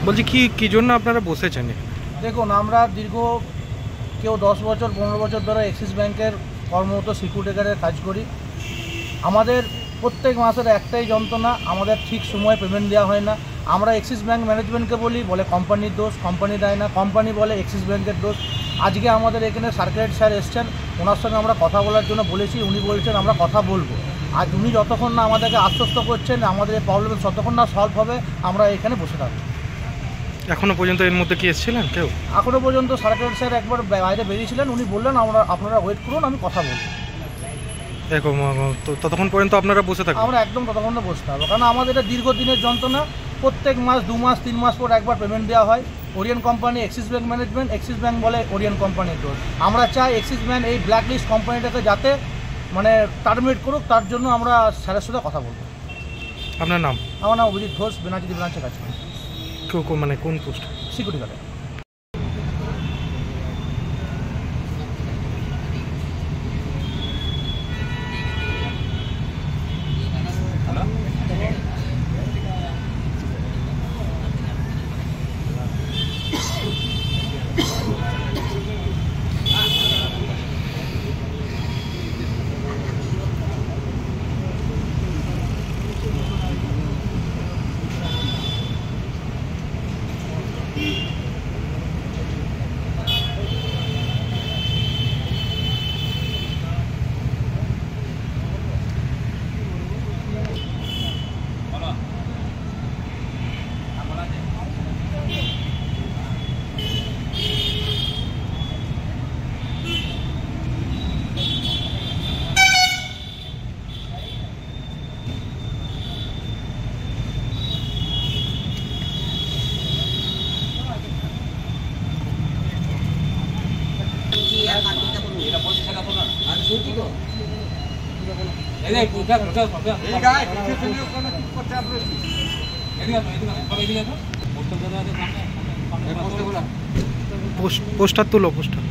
বলছি কি জন্য আপনারা বসেছেন? দেখুন, আমরা দীর্ঘ কেউ 10 বছর 15 বছর ধরে অ্যাক্সিস ব্যাংকের কর্মরত সিকিউরিটি গার্ডের কাজ করি। আমাদের প্রত্যেক মাসের একটাই যন্ত্রণা, আমাদের ঠিক সময়ে পেমেন্ট দেওয়া হয় না। আমরা অ্যাক্সিস ব্যাংক ম্যানেজমেন্টকে বলে কোম্পানির দোষ, কোম্পানি দেয় না, কোম্পানি বলে অ্যাক্সিস ব্যাংকের দোষ। আজকে আমাদের এখানে সার্কুলেট স্যার এসছেন, ওনার সঙ্গে আমরা কথা বলার জন্য বলেছি, উনি বলছেন আমরা কথা বলবো। আর উনি যতক্ষণ না আমাদেরকে আশ্বস্ত করছেন আমাদের এই প্রবলেম ততক্ষণ না সলভ হবে, আমরা এখানে বসে থাকবো। এখনো পর্যন্ত এর মধ্যে কি এসেছিলেন কেউ? এখনো পর্যন্ত সার্কুলেট স্যার একবার বাইরে বেরিয়েছিলেন, উনি বললেন আপনারা ওয়েট করুন, আমি কথা বলবো। এরকম ততক্ষণ পর্যন্ত আপনারা বসে থাকবেন? আমরা একদম ততক্ষণ বসতে হবে, কারণ আমাদের এটা দীর্ঘদিনের যন্ত্রণা। প্রত্যেক মাস 2 মাস 3 মাস পর একবার পেমেন্ট দেওয়া হয়। Orient company Axis bank management, Axis bank বলে ওরিয়েন্ট কোম্পানির দোষ। আমরা চাই অ্যাক্সিস ব্যাংক এই ব্ল্যাক লিস্ট কোম্পানিটাকে যাতে টার্মিনেট করুক, তার জন্য আমরা স্যারের সাথে কথা বলবো। আপনার নাম? আমার নাম অভিজিৎ ঘোষ, বেনাচিদি ব্রাঞ্চে কাজ করি। কোন পোস্ট? সিকিউরিটি গার্ডে। পোস্টার তুলো, পোস্টার।